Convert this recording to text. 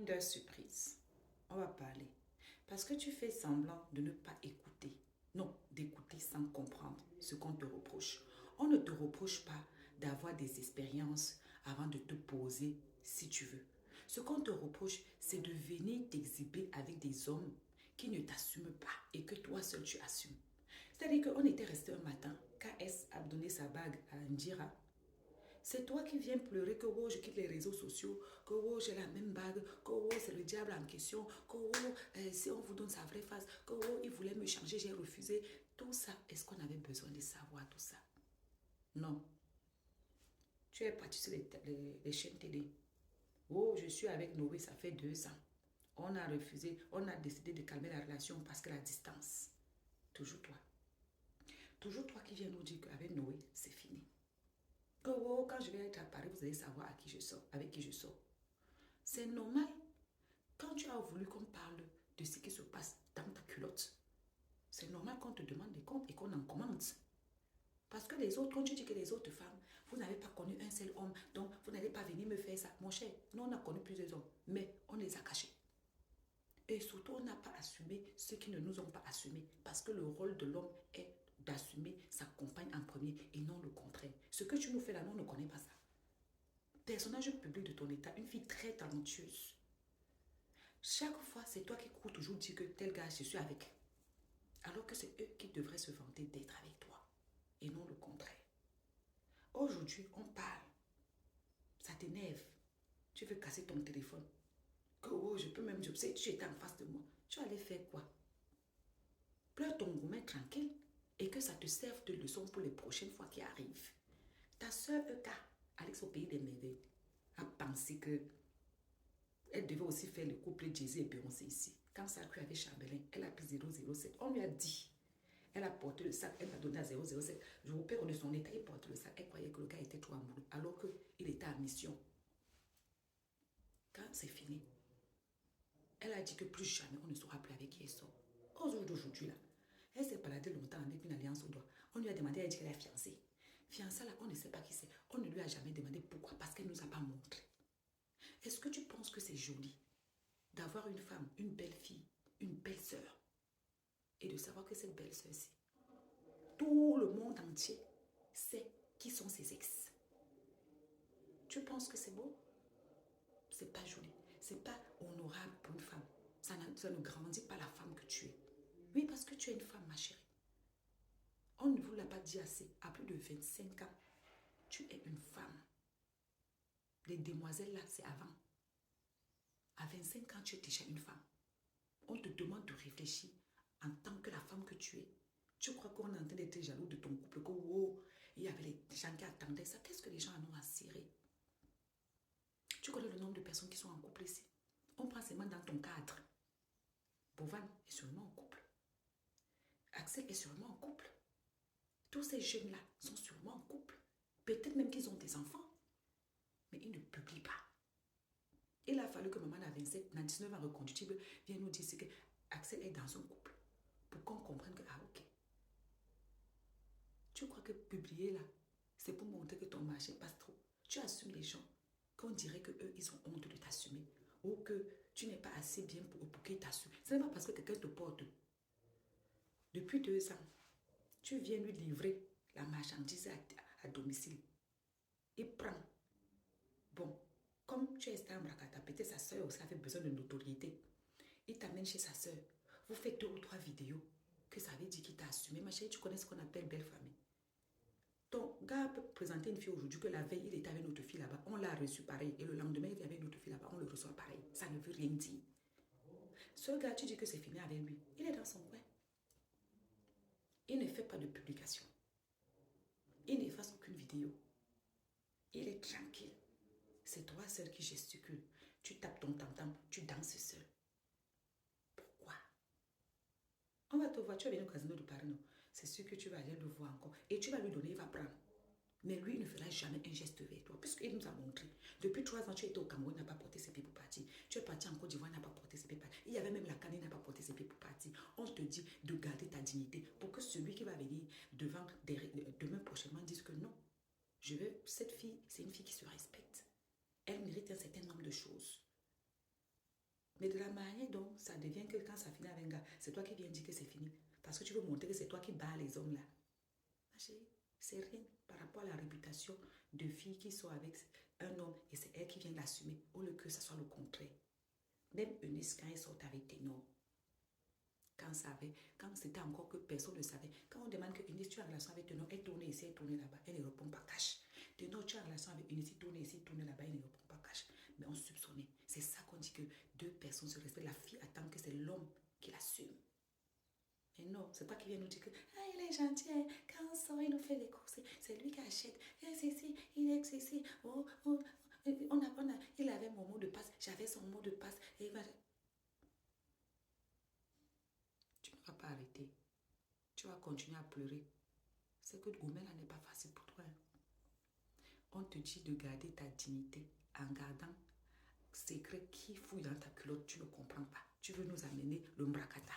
De surprise. On va parler. Parce que tu fais semblant de ne pas écouter. Non, d'écouter sans comprendre ce qu'on te reproche. On ne te reproche pas d'avoir des expériences avant de te poser si tu veux. Ce qu'on te reproche, c'est de venir t'exhiber avec des hommes qui ne t'assument pas et que toi seul tu assumes. C'est-à-dire qu'on était resté un matin, KS a donné sa bague à Indira. C'est toi qui viens pleurer que oh, je quitte les réseaux sociaux, que oh, j'ai la même bague, que oh, c'est le diable en question, que oh, si on vous donne sa vraie face, que oh, il voulait me changer, j'ai refusé. Tout ça, est-ce qu'on avait besoin de savoir tout ça? Non. Tu es parti sur les chaînes télé. Oh, je suis avec Noé, ça fait 2 ans. On a refusé, on a décidé de calmer la relation parce que la distance. Toujours toi. Toujours toi qui viens nous dire qu'avec Noé, c'est fini. Que oh, quand je vais être à Paris, vous allez savoir à qui je sors, avec qui je sors. C'est normal. Quand tu as voulu qu'on parle de ce qui se passe dans ta culotte, c'est normal qu'on te demande des comptes et qu'on en commente. Parce que les autres, quand tu dis que les autres femmes, vous n'avez pas connu un seul homme, donc vous n'allez pas venir me faire ça. Mon cher, nous on a connu plusieurs hommes, mais on les a cachés. Et surtout, on n'a pas assumé ceux qui ne nous ont pas assumés. Parce que le rôle de l'homme est d'assumer sa compagne en premier et non le contraire. Ce que tu nous fais là, nous on ne connaît pas ça. Personnage public de ton état, une fille très talentueuse. Chaque fois, c'est toi qui cours toujours dire que tel gars, je suis avec. Alors que c'est eux qui devraient se vanter d'être avec toi. Et non le contraire. Aujourd'hui, on parle. Ça t'énerve. Tu veux casser ton téléphone. Que oh, je peux même, je sais, tu étais en face de moi. Tu allais faire quoi? Pleure ton gourmet tranquille et que ça te serve de leçon pour les prochaines fois qui arrivent. Ta soeur Eka, Alex au pays des merveilles, a pensé que elle devait aussi faire le couple Jay-Z et Beyoncé ici. Quand ça a cru avec Chambelin, elle a pris 007. On lui a dit. Elle a porté le sac, elle l'a donné à 007. Je vous perds de son état, il porte le sac. Elle croyait que le gars était trop amoureux, alors qu'il était en mission. Quand c'est fini, elle a dit que plus jamais on ne saura plus avec qui elle sort. Aujourd'hui, là, elle s'est baladée longtemps avec une alliance au doigt. On lui a demandé, elle a dit qu'elle est fiancée. Fiancée, là, on ne sait pas qui c'est. On ne lui a jamais demandé pourquoi, parce qu'elle ne nous a pas montré. Est-ce que tu penses que c'est joli d'avoir une femme, une belle fille, une belle sœur, et de savoir que cette belle sœur-ci, tout le monde entier sait qui sont ses ex? Tu penses que c'est beau? C'est pas joli. C'est pas honorable pour une femme. Ça ne grandit pas la femme que tu es. Oui, parce que tu es une femme, ma chérie. On ne vous l'a pas dit assez. À plus de 25 ans, tu es une femme. Les demoiselles là, c'est avant. À 25 ans, tu es déjà une femme. On te demande de réfléchir en tant que la femme que tu es. Tu crois qu'on est en train d'être jaloux de ton couple, que oh, il y avait les gens qui attendaient ça. Qu'est-ce que les gens en ont à cirer? Tu connais le nombre de personnes qui sont en couple ici? On prend seulement dans ton cadre. Bovan est sûrement en couple. Axel est sûrement en couple. Tous ces jeunes-là sont sûrement en couple. Peut-être même qu'ils ont des enfants. Mais ils ne publient pas. Il a fallu que maman à 27, dans 19 ans reconductible, vienne nous dire que Axel est dans son couple. Pour qu'on comprenne que, ah ok. Tu crois que publier là, c'est pour montrer que ton marché passe trop. Tu assumes les gens qu'on dirait qu'eux, ils ont honte de t'assumer. Ou que tu n'es pas assez bien pour qu'ils t'assument. Ce n'est pas parce que quelqu'un te porte. Depuis 2 ans, tu viens lui livrer la marchandise à domicile. Il prend. Bon, comme tu es en Brakata, peut-être sa soeur aussi avait besoin de notoriété. Il t'amène chez sa soeur. Vous faites 2 ou 3 vidéos que ça veut dire qu'il t'a assumé. Ma chérie, tu connais ce qu'on appelle belle famille. Ton gars peut présenter une fille aujourd'hui que la veille, il était avec notre fille là-bas. On l'a reçu pareil. Et le lendemain, il est avec notre fille là-bas. On le reçoit pareil. Ça ne veut rien dire. Ce gars, tu dis que c'est fini avec lui. Il est dans son coin. Il ne fait pas de publication. Il n'efface aucune vidéo. Il est tranquille. C'est toi seul qui gesticule. Tu tapes ton tam-tam, tu danses seul. Pourquoi? On va te voir, tu vas venir au casino de Paris, non? C'est sûr que tu vas aller le voir encore. Et tu vas lui donner, il va prendre. Mais lui, il ne fera jamais un geste vers toi, puisqu'il nous a montré. Depuis 3 ans, tu étais au Cameroun, il n'a pas porté ses pieds pour partir. Tu es parti en Côte d'Ivoire, il n'a pas porté ses pieds pour partir. Il y avait même la canne, il n'a pas porté ses pieds pour partir. On te dit de garder ta dignité pour que celui qui va venir demain prochainement dise que non. Cette fille, c'est une fille qui se respecte. Elle mérite un certain nombre de choses. Mais de la manière dont ça devient que quand ça finit avec un gars, c'est toi qui viens dire que c'est fini. Parce que tu veux montrer que c'est toi qui bats les hommes là. Ma chérie, c'est rien par rapport à la réputation de filles qui sont avec un homme et c'est elle qui vient l'assumer. Au lieu que ça soit le contraire. Même Eunice, quand elle sort avec Ténor, quand c'était encore que personne ne savait, quand on demande que Eunice, tu as une relation avec Ténor, elle tourne ici, elle tourne là-bas, elle ne répond pas cash. Ténor, tu as une relation avec Eunice, tourne ici, tourne là-bas, elle ne répond pas cash. Mais on soupçonnait. C'est ça qu'on dit que deux personnes se respectent. La fille attend que c'est l'homme qui l'assume. Mais non, c'est pas qu'il vient nous dire que ah, il est gentil, hein. Quand on sort, il nous fait les courses, c'est lui qui achète. Il est ceci. Il avait mon mot de passe, j'avais son mot de passe. Et tu ne vas pas arrêter. Tu vas continuer à pleurer. C'est que Goumel n'est pas facile pour toi. Hein. On te dit de garder ta dignité en gardant secret qui fouille dans ta culotte. Tu ne comprends pas. Tu veux nous amener le mrakata.